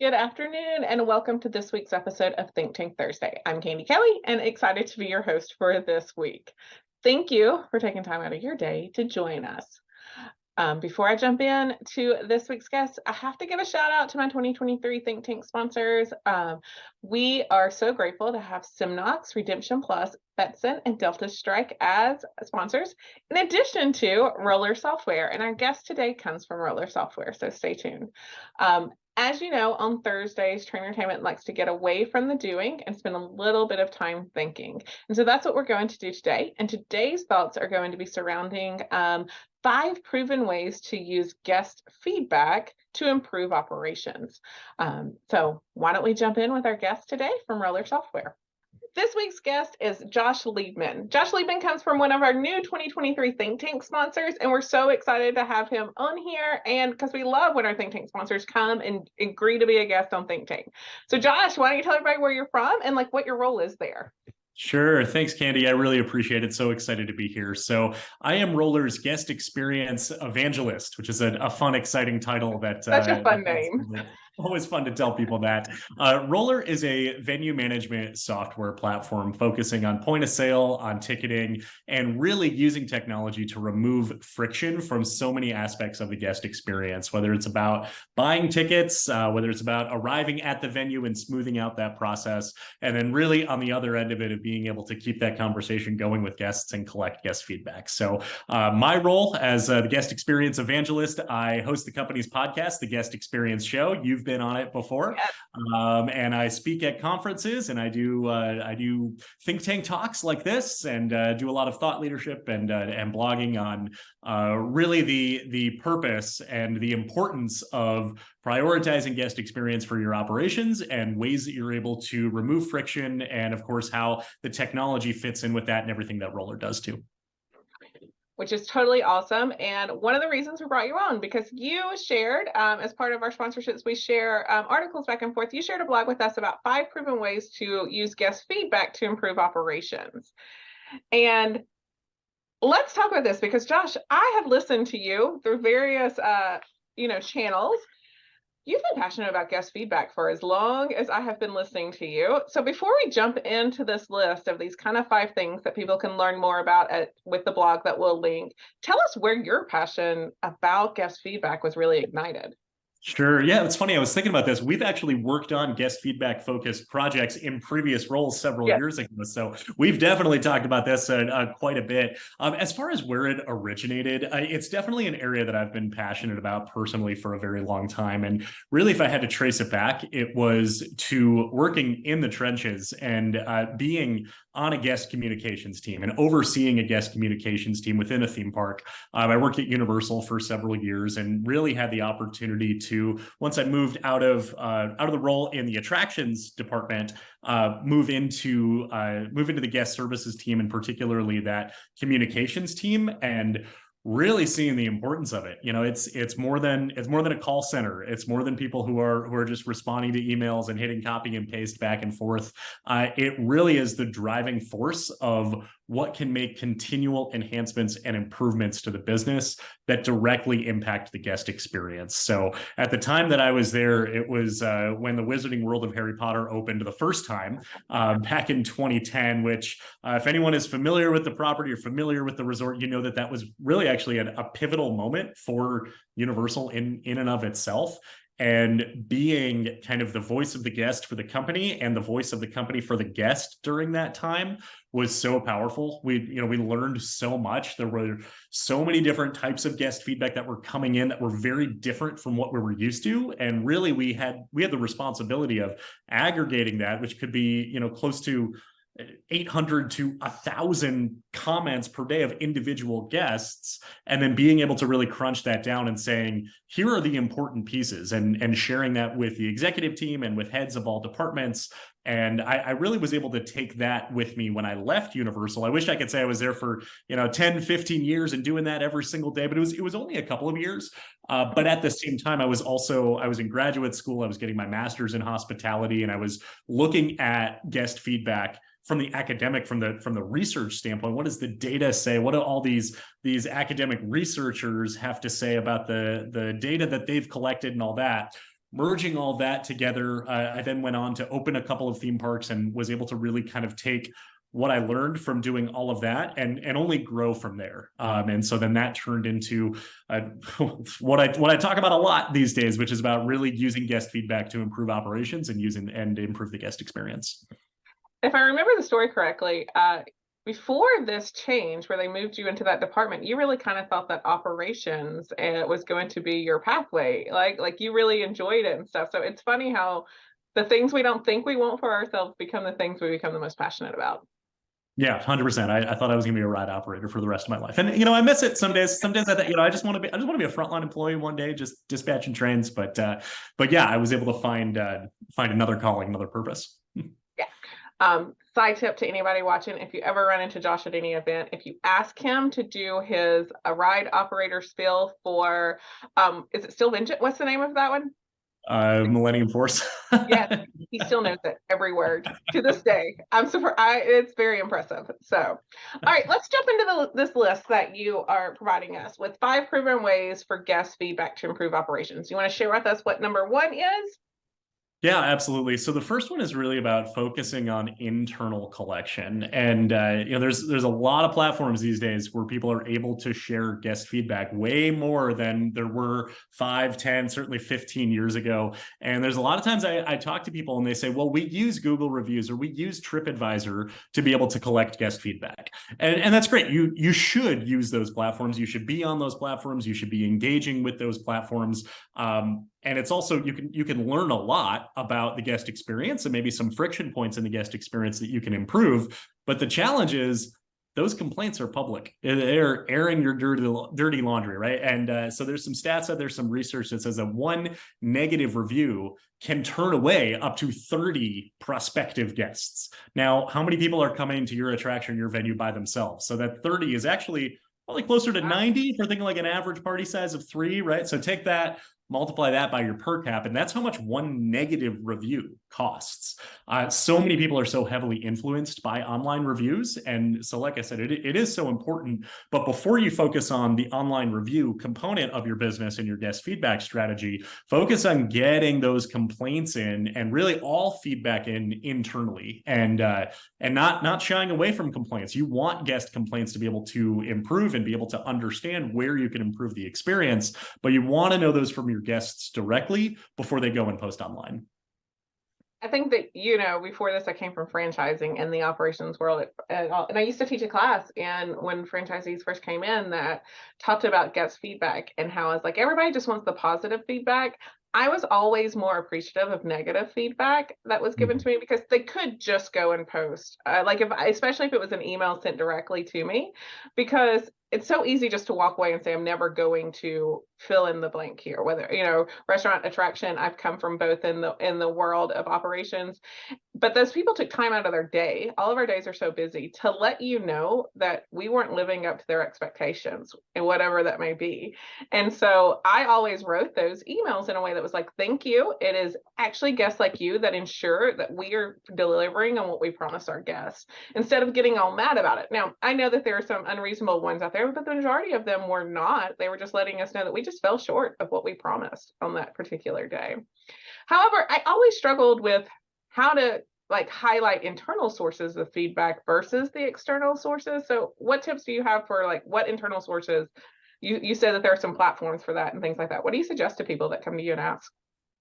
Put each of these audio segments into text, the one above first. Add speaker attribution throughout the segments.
Speaker 1: Good afternoon, and welcome to this week's episode of Think Tank Thursday. I'm Candy Kelly, and excited to be your host for this week. Thank you for taking time out of your day to join us. Before I jump in to this week's guest, I have to give a shout out to my 2023 Think Tank sponsors. We are so grateful to have Simnox, Redemption Plus, Betson, and Delta Strike as sponsors, in addition to Roller Software. And our guest today comes from Roller Software, so stay tuned. As you know, on Thursdays, Trainertainment likes to get away from the doing and spend a little bit of time thinking. And so that's what we're going to do today. And today's thoughts are going to be surrounding 5 proven ways to use guest feedback to improve operations. So why don't we jump in with our guest today from Roller Software. This week's guest is Josh Liebman. Josh Liebman comes from one of our new 2023 Think Tank sponsors, and we're so excited to have him on here, and because we love when our Think Tank sponsors come and agree to be a guest on Think Tank. So Josh, why don't you tell everybody where you're from and what your role is there?
Speaker 2: Sure. Thanks, Candy. I really appreciate it. So excited to be here. So I am Roller's guest experience evangelist, which is a fun, exciting title.
Speaker 1: Such a fun name.
Speaker 2: Always fun to tell people that. Roller is a venue management software platform focusing on point of sale, on ticketing, and really using technology to remove friction from so many aspects of the guest experience, whether it's about buying tickets, whether it's about arriving at the venue and smoothing out that process, and then really on the other end of it, of being able to keep that conversation going with guests and collect guest feedback. So my role as the guest experience evangelist, I host the company's podcast, The Guest Experience Show. You've been on it before.
Speaker 1: Yes.
Speaker 2: And I speak at conferences, and I do think tank talks like this, and do a lot of thought leadership and blogging on really the purpose and the importance of prioritizing guest experience for your operations and ways that you're able to remove friction, and of course how the technology fits in with that and everything that Roller does too.
Speaker 1: Which is totally awesome. And one of the reasons we brought you on, because you shared, as part of our sponsorships, we share articles back and forth. You shared a blog with us about 5 proven ways to use guest feedback to improve operations. And let's talk about this, because Josh, I have listened to you through various, channels. You've been passionate about guest feedback for as long as I have been listening to you. So before we jump into this list of these kind of 5 things that people can learn more about with the blog that we'll link, tell us where your passion about guest feedback was really ignited.
Speaker 2: Sure. Yeah, it's funny. I was thinking about this. We've actually worked on guest feedback focused projects in previous roles several years ago. So we've definitely talked about this quite a bit. As far as where it originated, it's definitely an area that I've been passionate about personally for a very long time. And really, if I had to trace it back, it was to working in the trenches and being on a guest communications team and overseeing a guest communications team within a theme park. I worked at Universal for several years and really had the opportunity to, once I moved out of the role in the attractions department, move into the guest services team, and particularly that communications team, and really seeing the importance of it. It's more than a call center. It's more than people who are just responding to emails and hitting copy and paste back and forth. It really is the driving force of what can make continual enhancements and improvements to the business that directly impact the guest experience. So at the time that I was there, it was when the Wizarding World of Harry Potter opened the first time back in 2010, which if anyone is familiar with the property or familiar with the resort, you know that was really actually a pivotal moment for Universal in and of itself. And being kind of the voice of the guest for the company and the voice of the company for the guest during that time was so powerful. We learned so much. There were so many different types of guest feedback that were coming in that were very different from what we were used to. And really we had the responsibility of aggregating that, which could be, close to 800 to 1,000 comments per day of individual guests, and then being able to really crunch that down and saying, here are the important pieces, and sharing that with the executive team and with heads of all departments. And I really was able to take that with me when I left Universal. I wish I could say I was there for 10, 15 years and doing that every single day, but it was only a couple of years. But at the same time, I was in graduate school. I was getting my master's in hospitality, and I was looking at guest feedback from the academic, from the research standpoint. What does the data say? What do all these academic researchers have to say about the data that they've collected and all that? merging all that together, I then went on to open a couple of theme parks and was able to really kind of take what I learned from doing all of that and only grow from there. And so then that turned into what I talk about a lot these days, which is about really using guest feedback to improve operations and improve the guest experience.
Speaker 1: If I remember the story correctly, before this change where they moved you into that department, you really kind of thought that operations was going to be your pathway. Like you really enjoyed it and stuff. So it's funny how the things we don't think we want for ourselves become the things we become the most passionate about.
Speaker 2: Yeah, 100%. I thought I was going to be a ride operator for the rest of my life. And, I miss it some days. Some days I just want to be a frontline employee one day, just dispatching trains. But yeah, I was able to find another calling, another purpose.
Speaker 1: Yeah. Side tip to anybody watching, if you ever run into Josh at any event, if you ask him to do his ride operator spiel for, is it still Vengeance? What's the name of that one?
Speaker 2: Millennium Force.
Speaker 1: Yes, he still knows it, every word to this day. I'm surprised. It's very impressive. So, all right, let's jump into this list that you are providing us with 5 proven ways for guest feedback to improve operations. You want to share with us what number 1 is?
Speaker 2: Yeah, absolutely. So the first one is really about focusing on internal collection. And there's a lot of platforms these days where people are able to share guest feedback way more than there were 5, 10, certainly 15 years ago. And there's a lot of times I talk to people and they say, well, we use Google reviews or we use TripAdvisor to be able to collect guest feedback. And that's great. You should use those platforms. You should be on those platforms. You should be engaging with those platforms. And it's also, you can learn a lot about the guest experience and maybe some friction points in the guest experience that you can improve. But the challenge is those complaints are public. They're airing your dirty laundry, right? And so there's some stats out there, some research that says that one negative review can turn away up to 30 prospective guests. Now, how many people are coming to your attraction, your venue by themselves? So that 30 is actually probably closer to 90 if we're thinking like an average party size of 3, right? So take that, multiply that by your per cap, and that's how much one negative review costs. So many people are so heavily influenced by online reviews. And so, like I said, it is so important. But before you focus on the online review component of your business and your guest feedback strategy, focus on getting those complaints in and really all feedback in internally and not shying away from complaints. You want guest complaints to be able to improve and be able to understand where you can improve the experience, but you want to know those from your guests directly before they go and post online.
Speaker 1: I think that, before this, I came from franchising in the operations world. And I used to teach a class, and when franchisees first came in, that talked about guest feedback and how it's like everybody just wants the positive feedback. I was always more appreciative of negative feedback that was given to me because they could just go and post, especially if it was an email sent directly to me, because it's so easy just to walk away and say, I'm never going to fill in the blank here, whether, restaurant attraction. I've come from both in the world of operations, but those people took time out of their day. All of our days are so busy to let you know that we weren't living up to their expectations and whatever that may be. And so I always wrote those emails in a way that was like, thank you. It is actually guests like you that ensure that we are delivering on what we promised our guests, instead of getting all mad about it. Now, I know that there are some unreasonable ones out there, but the majority of them were not. They were just letting us know that we just fell short of what we promised on that particular day. However, I always struggled with how to highlight internal sources of feedback versus the external sources. So what tips do you have for what internal sources? You said that there are some platforms for that and things like that. What do you suggest to people that come to you and ask?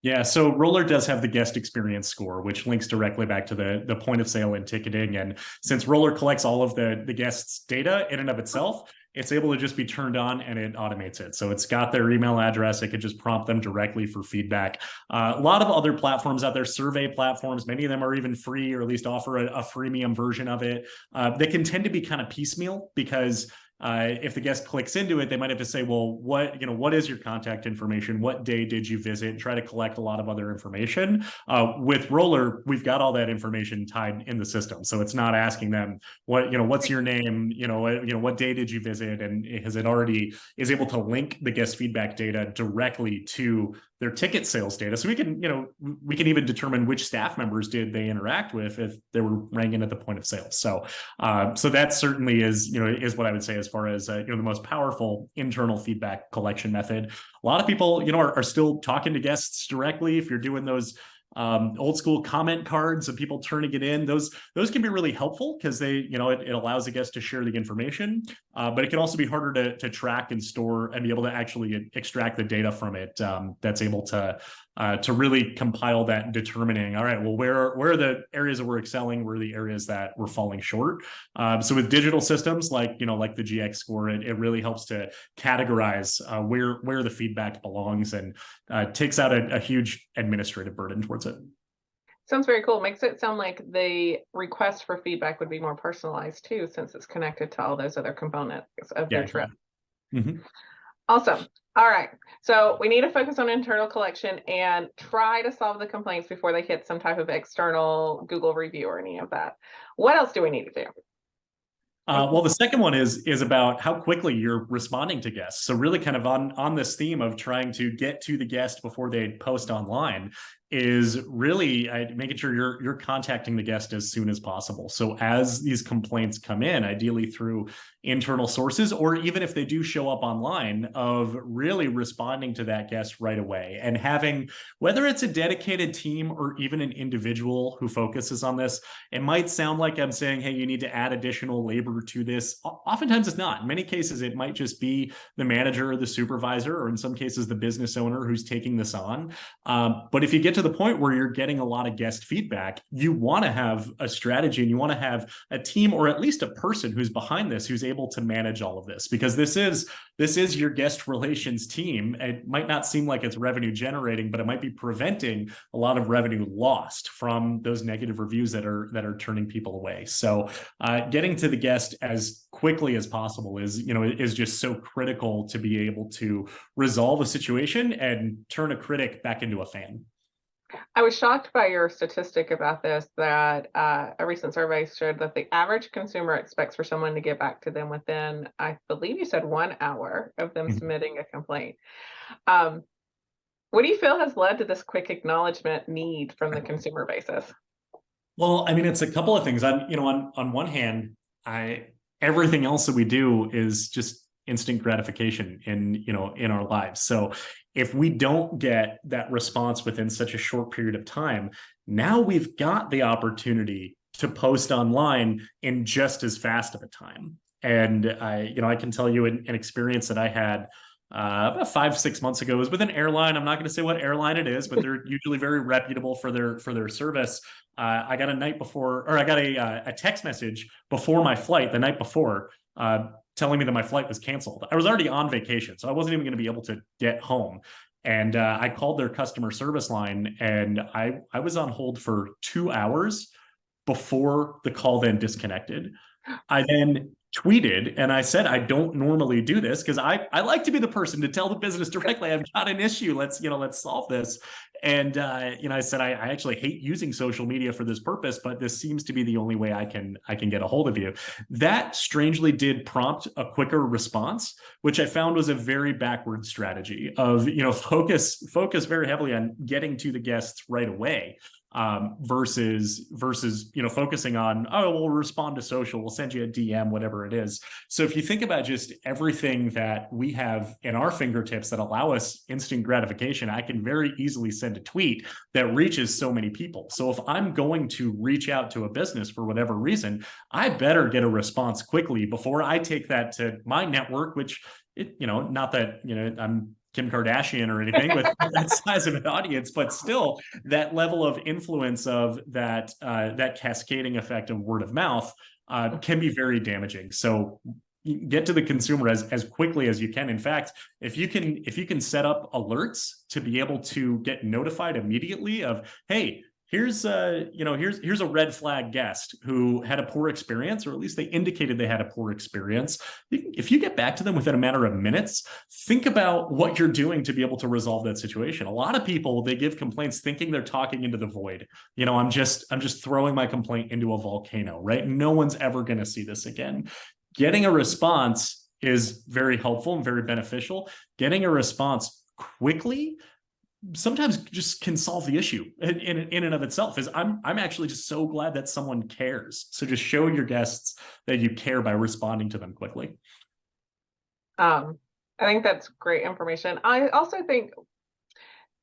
Speaker 2: Yeah, so Roller does have the guest experience score, which links directly back to the point of sale and ticketing. And since Roller collects all of the guests' data in and of itself, it's able to just be turned on and it automates it. So it's got their email address. It could just prompt them directly for feedback. A lot of other platforms out there, survey platforms, many of them are even free or at least offer a freemium version of it. They can tend to be kind of piecemeal because if the guest clicks into it, they might have to say, well, what is your contact information? What day did you visit? And try to collect a lot of other information. With Roller, we've got all that information tied in the system. So it's not asking them what's your name? What day did you visit? And is able to link the guest feedback data directly to their ticket sales data. So we can, we can even determine which staff members did they interact with if they were ringing at the point of sale. So, so that certainly is, is what I would say as far as, the most powerful internal feedback collection method. A lot of people, are still talking to guests directly. If you're doing those old school comment cards of people turning it in, those can be really helpful because they, it allows a guest to share the information, but it can also be harder to track and store and be able to actually extract the data from it, that's able to really compile that and determining, all right, well, where are the areas that we're excelling, where are the areas that we're falling short. So with digital systems like the GX score, it really helps to categorize where the feedback belongs, and takes out a huge administrative burden towards it.
Speaker 1: Sounds very cool. Makes it sound like the request for feedback would be more personalized too, since it's connected to all those other components of their trip.
Speaker 2: Mm-hmm.
Speaker 1: Awesome. All right. So we need to focus on internal collection and try to solve the complaints before they hit some type of external Google review or any of that. What else do we need to do?
Speaker 2: Well, the second one is about how quickly you're responding to guests. So really kind of on this theme of trying to get to the guest before they post online is really making sure you're contacting the guest as soon as possible. So as these complaints come in, ideally through internal sources, or even if they do show up online, of really responding to that guest right away, and having, whether it's a dedicated team or even an individual who focuses on this. It might sound like I'm saying, hey, you need to add additional labor to this. Oftentimes it's not. In many cases, it might just be the manager or the supervisor, or in some cases, the business owner who's taking this on. But if you get to the point where you're getting a lot of guest feedback, you want to have a strategy, and you want to have a team, or at least a person who's behind this, who's able to manage all of this, because this is your guest relations team. It might not seem like it's revenue generating, but it might be preventing a lot of revenue lost from those negative reviews that are turning people away. So getting to the guest as quickly as possible is just so critical to be able to resolve a situation and turn a critic back into a fan.
Speaker 1: I was shocked by your statistic about this, that a recent survey showed that the average consumer expects for someone to get back to them within, I believe you said, 1 hour of them submitting a complaint. What do you feel has led to this quick acknowledgement need from the consumer basis?
Speaker 2: Well, I mean, it's a couple of things. On one hand, everything else that we do is just instant gratification in our lives. So if we don't get that response within such a short period of time, now we've got the opportunity to post online in just as fast of a time. And I can tell you an experience that I had about 5-6 months ago. It was with an airline. I'm not going to say what airline it is, but they're usually very reputable for their service. I got a text message before my flight the night before, telling me that my flight was canceled. I was already on vacation, so I wasn't even going to be able to get home. And I called their customer service line, and I was on hold for 2 hours before the call then disconnected. I then tweeted and I said, I don't normally do this because I like to be the person to tell the business directly, I've got an issue. Let's solve this. And, I said, I actually hate using social media for this purpose, but this seems to be the only way I can get a hold of you. That strangely did prompt a quicker response, which I found was a very backward strategy of, focus very heavily on getting to the guests right away. Versus focusing on, oh, we'll respond to social, we'll send you a DM, whatever it is. So if you think about just everything that we have in our fingertips that allow us instant gratification, I can very easily send a tweet that reaches so many people. So if I'm going to reach out to a business for whatever reason, I better get a response quickly before I take that to my network, which not that I'm Kim Kardashian or anything with that size of an audience, but still that level of influence of that cascading effect of word of mouth can be very damaging. So get to the consumer as quickly as you can. In fact, if you can set up alerts to be able to get notified immediately of, hey, here's a red flag guest who had a poor experience, or at least they indicated they had a poor experience. If you get back to them within a matter of minutes, think about what you're doing to be able to resolve that situation. A lot of people, they give complaints thinking they're talking into the void. I'm just throwing my complaint into a volcano, right? No one's ever going to see this again. Getting a response is very helpful and very beneficial. Getting a response quickly sometimes just can solve the issue in and of itself. Is I'm actually just so glad that someone cares. So just show your guests that you care by responding to them quickly.
Speaker 1: I think that's great information. I also think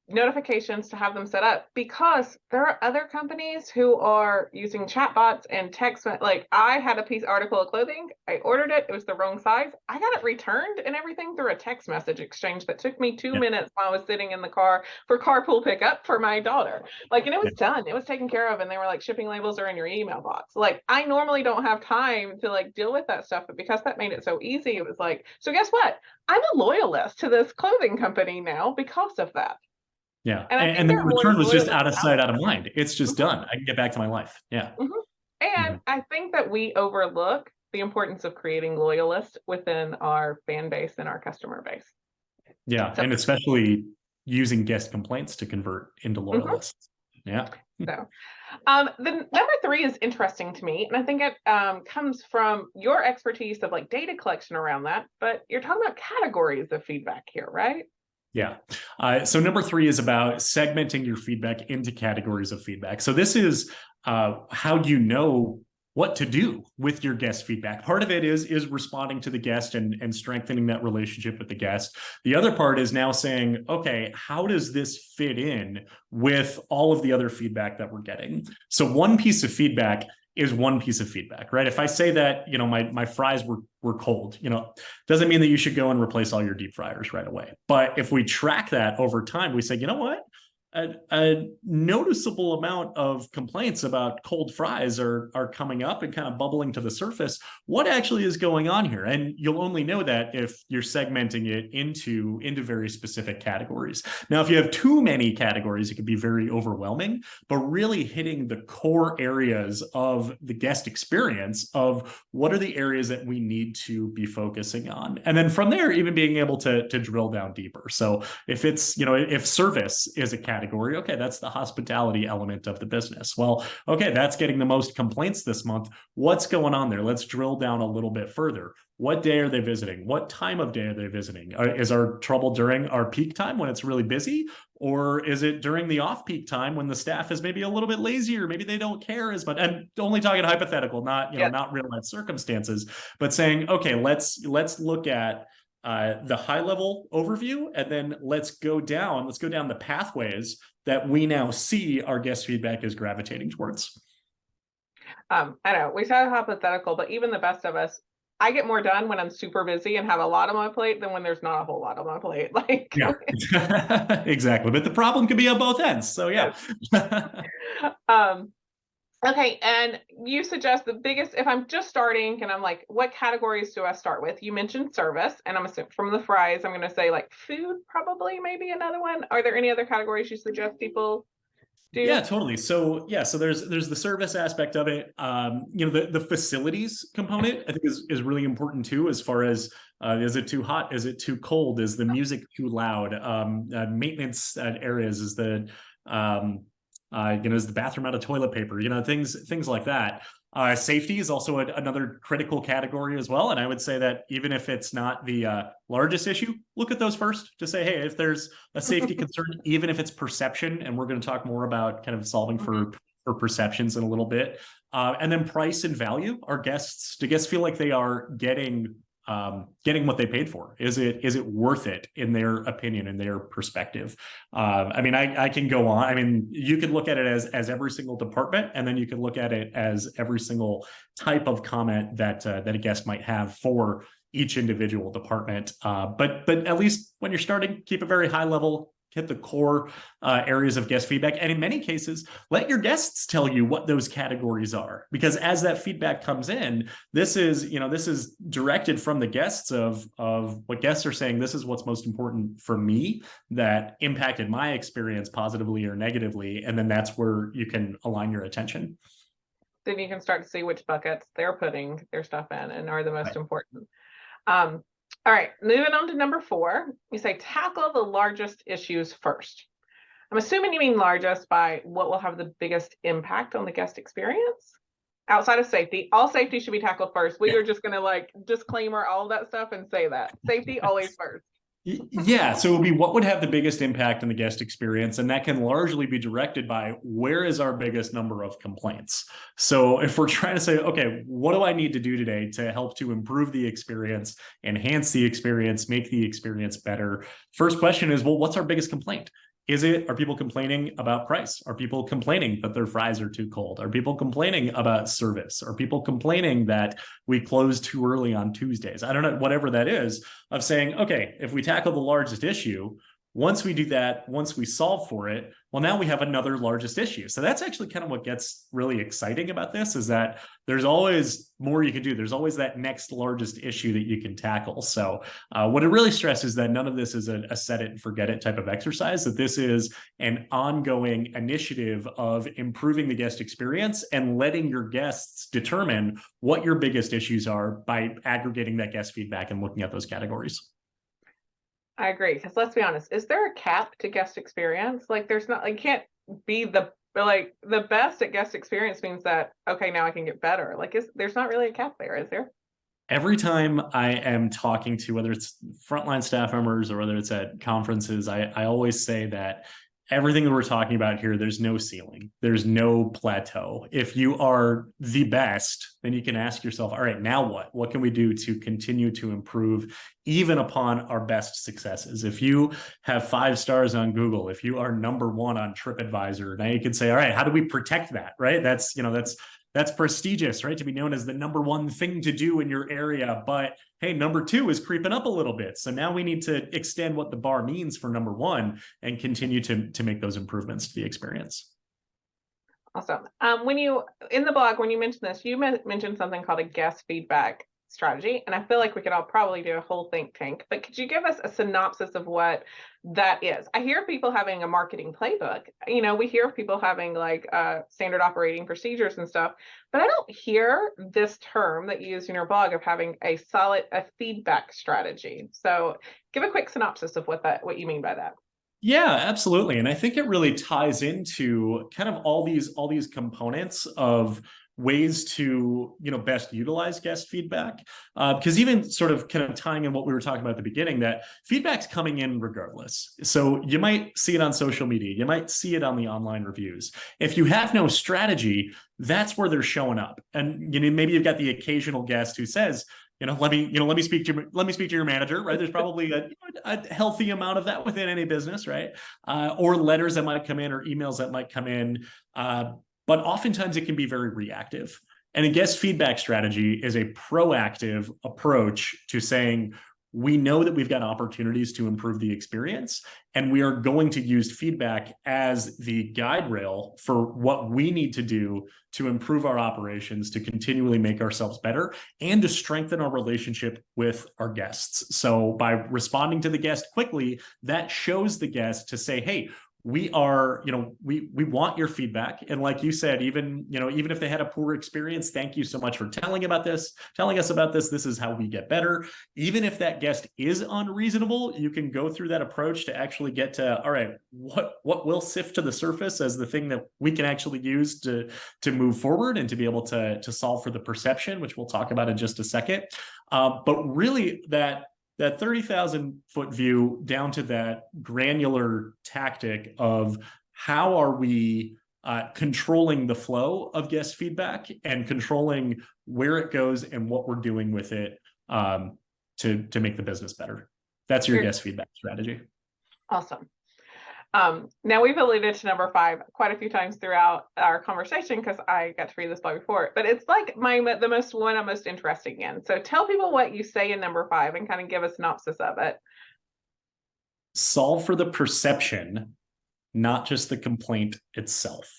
Speaker 1: notifications to have them set up, because there are other companies who are using chatbots and text. Like, I had a article of clothing, I ordered it, it was the wrong size, I got it returned and everything through a text message exchange that took me 2 minutes while I was sitting in the car for carpool pickup for my daughter. Like, and it was done, it was taken care of, and they were like, shipping labels are in your email box. Like, I normally don't have time to like deal with that stuff, but because that made it so easy, it was like, so guess what, I'm a loyalist to this clothing company now because of that.
Speaker 2: Yeah.
Speaker 1: And I think
Speaker 2: And then
Speaker 1: there
Speaker 2: the
Speaker 1: are more
Speaker 2: return was just
Speaker 1: loyalists
Speaker 2: out of
Speaker 1: out
Speaker 2: sight, out of mind. It's just
Speaker 1: there.
Speaker 2: done. I can get back to my life. Yeah.
Speaker 1: And I think that we overlook the importance of creating loyalists within our fan base and our customer base.
Speaker 2: Yeah.
Speaker 1: So,
Speaker 2: And especially using guest complaints to convert into loyalists. Yeah.
Speaker 1: so the number 3 is interesting to me, and I think it comes from your expertise of like data collection around that, but you're talking about categories of feedback here, right?
Speaker 2: Yeah. So number 3 is about segmenting your feedback into categories of feedback. So this is how you know what to do with your guest feedback. Part of it is responding to the guest and strengthening that relationship with the guest. The other part is now saying, okay, how does this fit in with all of the other feedback that we're getting? So one piece of feedback is one piece of feedback, right? If I say that, my fries were cold, doesn't mean that you should go and replace all your deep fryers right away. But if we track that over time, we say, you know what? A noticeable amount of complaints about cold fries are coming up and kind of bubbling to the surface. What actually is going on here? And you'll only know that if you're segmenting it into very specific categories. Now, if you have too many categories, it can be very overwhelming, but really hitting the core areas of the guest experience of what are the areas that we need to be focusing on. And then from there, even being able to drill down deeper. So if it's, if service is a category, okay, that's the hospitality element of the business. Well, okay, that's getting the most complaints this month. What's going on there? Let's drill down a little bit further. What day are they visiting? What time of day are they visiting? Is our trouble during our peak time when it's really busy? Or is it during the off-peak time when the staff is maybe a little bit lazier? Maybe they don't care as much. And only talking hypothetical, not, not real life circumstances, but saying, okay, let's look at the high level overview, and then let's go down the pathways that we now see our guest feedback is gravitating towards.
Speaker 1: I know we said hypothetical, but even the best of us, I get more done when I'm super busy and have a lot on my plate than when there's not a whole lot on my plate. Like,
Speaker 2: yeah, exactly. But the problem could be on both ends. So yeah.
Speaker 1: Okay, and you suggest the biggest, if I'm just starting and I'm like, what categories do I start with? You mentioned service, and I'm assuming from the fries, I'm going to say like food, probably, maybe another one. Are there any other categories you suggest people do?
Speaker 2: Yeah, totally. So yeah, so there's the service aspect of it. The facilities component I think is really important too, as far as is it too hot? Is it too cold? Is the music too loud? Maintenance areas, is the is the bathroom out of toilet paper? Things like that. Safety is also another critical category as well. And I would say that even if it's not the largest issue, look at those first to say, hey, if there's a safety concern, even if it's perception, and we're going to talk more about kind of solving for perceptions in a little bit. And then price and value. Do guests feel like they are getting what they paid for? Is it worth it in their opinion, in their perspective? I can go on. I mean, you could look at it as every single department, and then you can look at it as every single type of comment that a guest might have for each individual department. But at least when you're starting, keep it very high level. Hit the core areas of guest feedback. And in many cases, let your guests tell you what those categories are. Because as that feedback comes in, this is directed from the guests of what guests are saying. This is what's most important for me that impacted my experience positively or negatively. And then that's where you can align your attention.
Speaker 1: Then you can start to see which buckets they're putting their stuff in and are the most important. All right, moving on to number 4, you say tackle the largest issues first. I'm assuming you mean largest by what will have the biggest impact on the guest experience outside of safety. All safety should be tackled first. We are just going to like disclaimer all that stuff and say that safety always first.
Speaker 2: Yeah, so it would be what would have the biggest impact on the guest experience, and that can largely be directed by where is our biggest number of complaints. So if we're trying to say, okay, what do I need to do today to help to improve the experience, enhance the experience, make the experience better? First question is, well, what's our biggest complaint? Are people complaining about price? Are people complaining that their fries are too cold? Are people complaining about service? Are people complaining that we close too early on Tuesdays? I don't know, whatever that is, of saying, okay, if we tackle the largest issue, once we do that, once we solve for it, well, now we have another largest issue. So that's actually kind of what gets really exciting about this, is that there's always more you can do. There's always that next largest issue that you can tackle. So what it really stresses is that none of this is a set it and forget it type of exercise, that this is an ongoing initiative of improving the guest experience and letting your guests determine what your biggest issues are by aggregating that guest feedback and looking at those categories.
Speaker 1: I agree, because let's be honest, is there a cap to guest experience? Like, there's not, like, can't be the best at guest experience means that, okay, now I can get better. Like, there's not really a cap there, is there?
Speaker 2: Every time I am talking to, whether it's frontline staff members or whether it's at conferences, I always say that everything that we're talking about here, there's no ceiling, there's no plateau. If you are the best, then you can ask yourself, all right, now what? What can we do to continue to improve even upon our best successes? If you have 5 stars on Google, if you are #1 on TripAdvisor, now you can say, all right, how do we protect that, right? That's prestigious, right? To be known as the #1 thing to do in your area. But hey, #2 is creeping up a little bit. So now we need to extend what the bar means for #1 and continue to make those improvements to the experience.
Speaker 1: Awesome. In the blog, when you mentioned this, you mentioned something called a guest feedback strategy. And I feel like we could all probably do a whole think tank, but could you give us a synopsis of what that is? I hear people having a marketing playbook. We hear people having like standard operating procedures and stuff, but I don't hear this term that you use in your blog of having a feedback strategy. So give a quick synopsis of what you mean by that.
Speaker 2: Yeah, absolutely. And I think it really ties into kind of all these components of ways to best utilize guest feedback, because even sort of kind of tying in what we were talking about at the beginning, that feedback's coming in regardless. So you might see it on social media, you might see it on the online reviews. If you have no strategy, that's where they're showing up. And maybe you've got the occasional guest who says, let me speak to your manager, right? There's probably a healthy amount of that within any business, right? Or letters that might come in or emails that might come in. But oftentimes it can be very reactive. And a guest feedback strategy is a proactive approach to saying, we know that we've got opportunities to improve the experience, and we are going to use feedback as the guide rail for what we need to do to improve our operations, to continually make ourselves better, and to strengthen our relationship with our guests. So by responding to the guest quickly, that shows the guest to say, hey, we want your feedback. And like you said, even if they had a poor experience, thank you so much for telling us about this. This is how we get better. Even if that guest is unreasonable, you can go through that approach to actually get to, all right, what will sift to the surface as the thing that we can actually use to move forward and to be able to solve for the perception, which we'll talk about in just a second. But really that 30,000-foot view down to that granular tactic of how are we controlling the flow of guest feedback and controlling where it goes and what we're doing with it to make the business better. That's your guest feedback strategy.
Speaker 1: Awesome. Now we've alluded to #5 quite a few times throughout our conversation because I got to read this blog before, but it's like the one I'm most interested in. So tell people what you say in #5 and kind of give a synopsis of it.
Speaker 2: Solve for the perception, not just the complaint itself.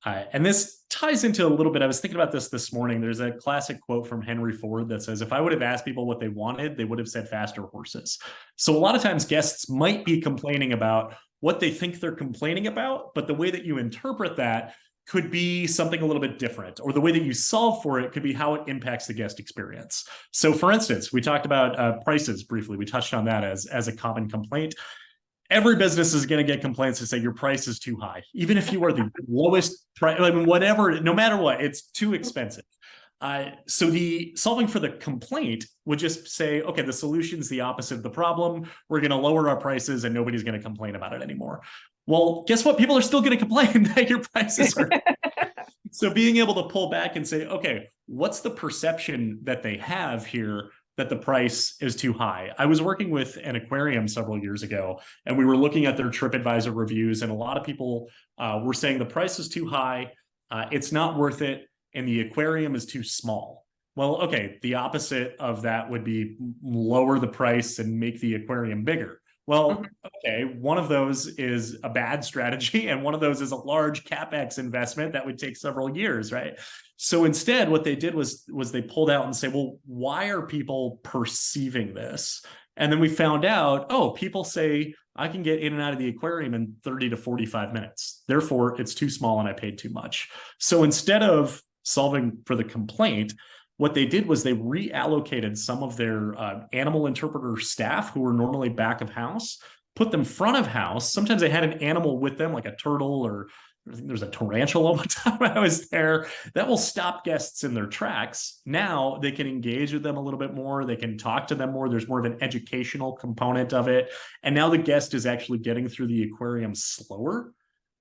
Speaker 2: And this ties into a little bit. I was thinking about this morning. There's a classic quote from Henry Ford that says, if I would have asked people what they wanted, they would have said faster horses. So a lot of times guests might be complaining about what they think they're complaining about, but the way that you interpret that could be something a little bit different, or the way that you solve for it could be how it impacts the guest experience. So for instance, we talked about prices briefly. We touched on that as a common complaint. Every business is going to get complaints to say your price is too high. Even if you are the lowest price, whatever, no matter what, it's too expensive. So the solving for the complaint would just say, okay, the solution's the opposite of the problem. We're going to lower our prices and nobody's going to complain about it anymore. Well, guess what? People are still going to complain that your prices are. So being able to pull back and say, okay, what's the perception that they have here that the price is too high? I was working with an aquarium several years ago, and we were looking at their TripAdvisor reviews, and a lot of people were saying the price is too high, it's not worth it, and the aquarium is too small. Well, okay, the opposite of that would be lower the price and make the aquarium bigger. Well, okay, one of those is a bad strategy, and one of those is a large capex investment that would take several years, right? So instead, what they did was they pulled out and say, well, why are people perceiving this? And then we found out, oh, people say I can get in and out of the aquarium in 30 to 45 minutes. Therefore, it's too small and I paid too much. So instead of solving for the complaint, what they did was they reallocated some of their animal interpreter staff who were normally back of house, put them front of house. Sometimes they had an animal with them, like a turtle, or I think there's a tarantula one time I was there. That will stop guests in their tracks. Now they can engage with them a little bit more. They can talk to them more. There's more of an educational component of it. And now the guest is actually getting through the aquarium slower.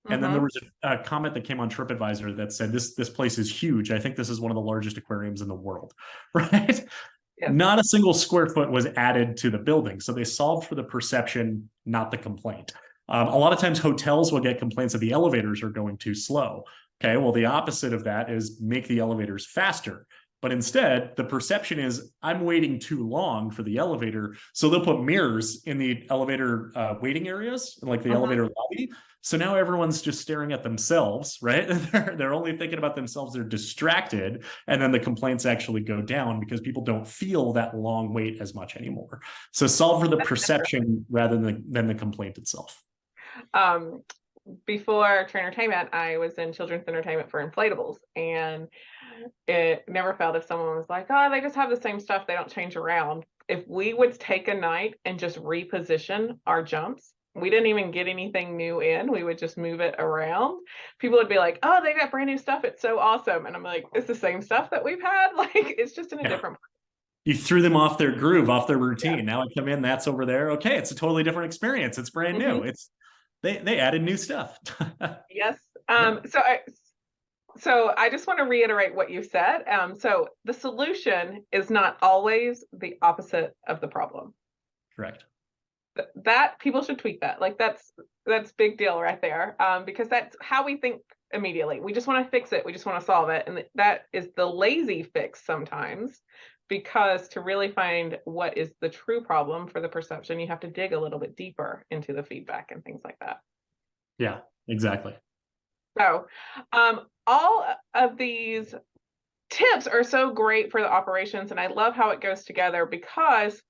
Speaker 2: And then there was a comment that came on TripAdvisor that said, this place is huge. I think this is one of the largest aquariums in the world, right? Yeah. Not a single square foot was added to the building. So they solved for the perception, not the complaint. A lot of times hotels will get complaints that the elevators are going too slow. Okay, well, the opposite of that is make the elevators faster. But instead, the perception is I'm waiting too long for the elevator. So they'll put mirrors in the elevator waiting areas, like the elevator lobby. So now everyone's just staring at themselves, right? They're only thinking about themselves. They're distracted. And then the complaints actually go down because people don't feel that long wait as much anymore. So solve for the perception rather than the complaint itself.
Speaker 1: Before Trainertainment, I was in children's entertainment for inflatables, and it never failed if someone was like, oh, they just have the same stuff, they don't change around. If we would take a night and just reposition our jumps, we didn't even get anything new in, we would just move it around, people would be like, oh, they got brand new stuff, it's so awesome. And I'm like, it's the same stuff that we've had, like it's just in a different place.
Speaker 2: You threw them off their groove, off their routine. Yeah. Now I come in, that's over there. Okay, it's a totally different experience. It's brand new. It's they added new stuff.
Speaker 1: Yes. So I just want to reiterate what you said. So the solution is not always the opposite of the problem.
Speaker 2: Correct.
Speaker 1: That people should tweak that. Like that's big deal right there. Because that's how we think immediately. We just want to fix it. We just want to solve it. And that is the lazy fix sometimes, because to really find what is the true problem for the perception, you have to dig a little bit deeper into the feedback and things like that.
Speaker 2: Yeah, exactly.
Speaker 1: So all of these tips are so great for the operations, and I love how it goes together, because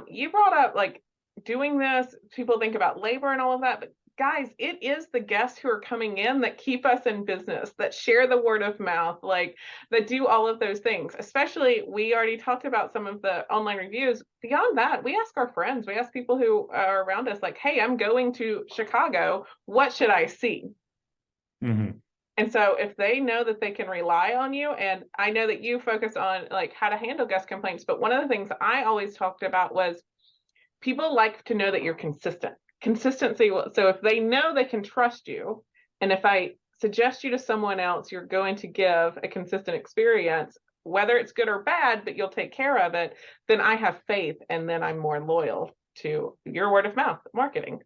Speaker 1: you brought up like doing this, people think about labor and all of that, but guys, it is the guests who are coming in that keep us in business, that share the word of mouth, like that do all of those things. Especially, we already talked about some of the online reviews. Beyond that, we ask our friends, we ask people who are around us, like, hey, I'm going to Chicago, what should I see? And so if they know that they can rely on you, and I know that you focus on like how to handle guest complaints, but one of the things I always talked about was people like to know that you're consistent. Consistency. So if they know they can trust you, and if I suggest you to someone else, you're going to give a consistent experience, whether it's good or bad, but you'll take care of it, then I have faith, and then I'm more loyal to your word of mouth marketing.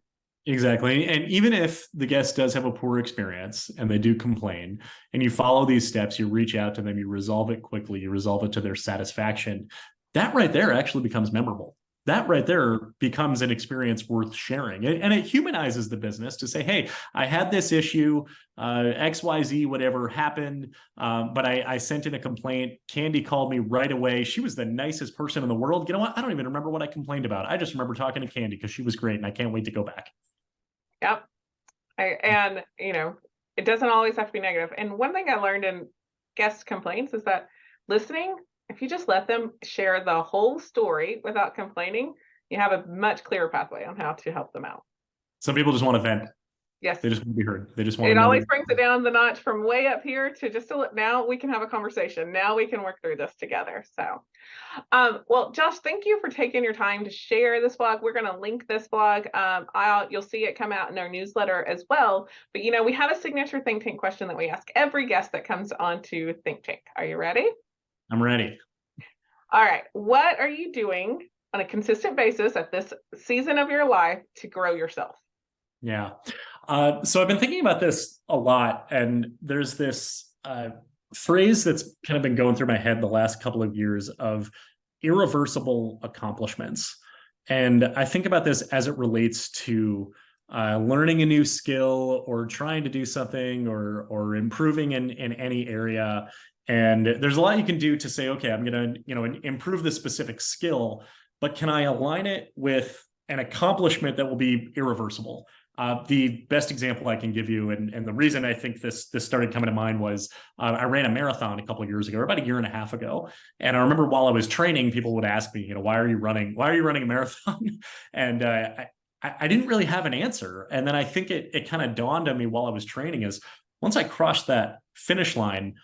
Speaker 2: Exactly. And even if the guest does have a poor experience and they do complain, and you follow these steps, you reach out to them, you resolve it quickly, you resolve it to their satisfaction, that right there actually becomes memorable. That right there becomes an experience worth sharing. And it humanizes the business to say, hey, I had this issue, XYZ, whatever happened, but I sent in a complaint. Candy called me right away. She was the nicest person in the world. You know what? I don't even remember what I complained about. I just remember talking to Candy because she was great and I can't wait to go back.
Speaker 1: Yep. And, you know, it doesn't always have to be negative. And one thing I learned in guest complaints is that listening, if you just let them share the whole story without complaining, you have a much clearer pathway on how to help them out.
Speaker 2: Some people just want to vent.
Speaker 1: Yes.
Speaker 2: They just want to be heard. They just want
Speaker 1: It
Speaker 2: to know
Speaker 1: always
Speaker 2: that.
Speaker 1: brings it down the notch from way up here to just a, now we can have a conversation. Now we can work through this together. So, well, Josh, thank you for taking your time to share this blog. We're going to link this blog. You'll see it come out in our newsletter as well. But we have a signature Think Tank question that we ask every guest that comes onto Think Tank. Are you ready?
Speaker 2: I'm ready.
Speaker 1: All right. What are you doing on a consistent basis at this season of your life to grow yourself?
Speaker 2: Yeah. So I've been thinking about this a lot, and there's this phrase that's kind of been going through my head the last couple of years of irreversible accomplishments. And I think about this as it relates to learning a new skill or trying to do something or improving in any area. And there's a lot you can do to say, okay, I'm going to improve this specific skill, but can I align it with an accomplishment that will be irreversible? The best example I can give you, and the reason I think this started coming to mind was I ran a marathon a couple of years ago, or about a year and a half ago. And I remember while I was training, people would ask me, why are you running a marathon? And I didn't really have an answer. And then I think it kind of dawned on me while I was training is once I crossed that finish line,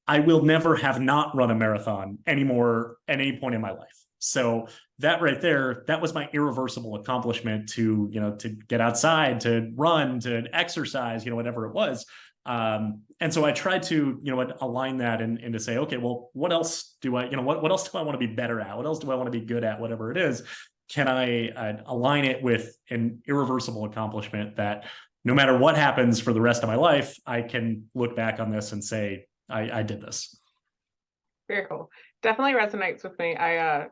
Speaker 2: I will never have not run a marathon anymore at any point in my life. So that right there, that was my irreversible accomplishment to get outside, to run, to exercise, whatever it was. And so I tried to, align that and to say, okay, well, what else do I, what else do I want to be better at? What else do I want to be good at? Whatever it is, can I align it with an irreversible accomplishment that no matter what happens for the rest of my life, I can look back on this and say, I did this.
Speaker 1: Very cool. Definitely resonates with me. I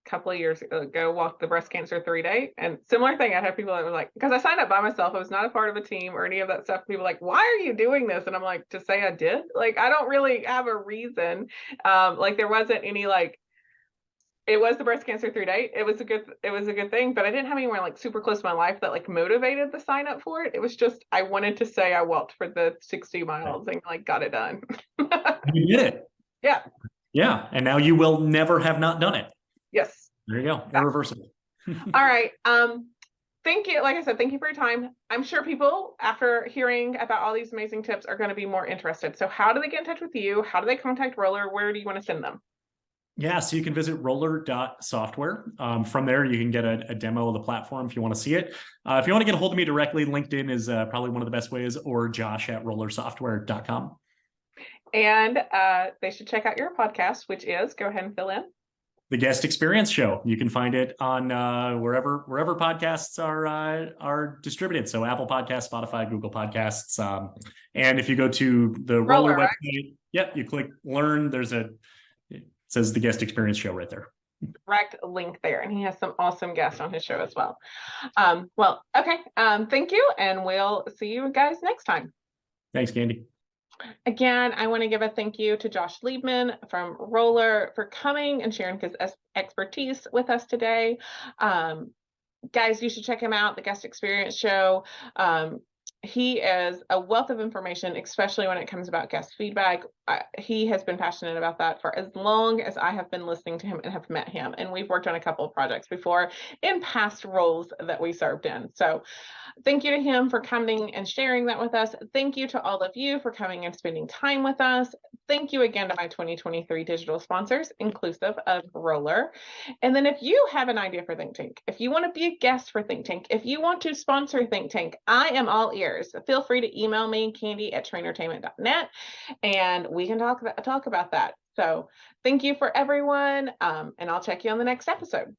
Speaker 1: couple of years ago walked the breast cancer 3-day, and similar thing. I'd have people that were like, because I signed up by myself, I was not a part of a team or any of that stuff. People were like, why are you doing this? And I'm like, to say I did. Like, I don't really have a reason. Like there wasn't any like, it was the breast cancer 3-day. It was a good thing, but I didn't have anyone like super close to my life that like motivated the sign up for it. It was just I wanted to say I walked for the 60 miles and like got it done.
Speaker 2: You did it.
Speaker 1: Yeah.
Speaker 2: Yeah. And now you will never have not done it.
Speaker 1: Yes.
Speaker 2: There you go. Irreversible.
Speaker 1: All right. Thank you. Like I said, thank you for your time. I'm sure people, after hearing about all these amazing tips, are going to be more interested. So how do they get in touch with you? How do they contact Roller? Where do you want to send them?
Speaker 2: Yeah, so you can visit roller.software. From there, you can get a demo of the platform if you want to see it. If you want to get a hold of me directly, LinkedIn is probably one of the best ways, or josh@rollersoftware.com.
Speaker 1: And they should check out your podcast, which is, go ahead and fill in.
Speaker 2: The Guest Experience Show. You can find it on wherever podcasts are distributed. So Apple Podcasts, Spotify, Google Podcasts. And if you go to the Roller website, right? Yep, you click Learn. It says The Guest Experience Show right there.
Speaker 1: Direct link there. And he has some awesome guests on his show as well. Well, okay. Thank you. And we'll see you guys next time. Thanks, Candy. Again, I want to give a thank you to Josh Liebman from Roller for coming and sharing his expertise with us today. Guys, you should check him out, the Guest Experience Show. He is a wealth of information, especially when it comes about guest feedback. He has been passionate about that for as long as I have been listening to him and have met him. And we've worked on a couple of projects before in past roles that we served in. So thank you to him for coming and sharing that with us. Thank you to all of you for coming and spending time with us. Thank you again to my 2023 digital sponsors, inclusive of Roller. And then if you have an idea for Think Tank, if you want to be a guest for Think Tank, if you want to sponsor Think Tank, I am all ears. Feel free to email me, candy@trainertainment.net, and we can talk about that. So thank you for everyone, and I'll check you on the next episode.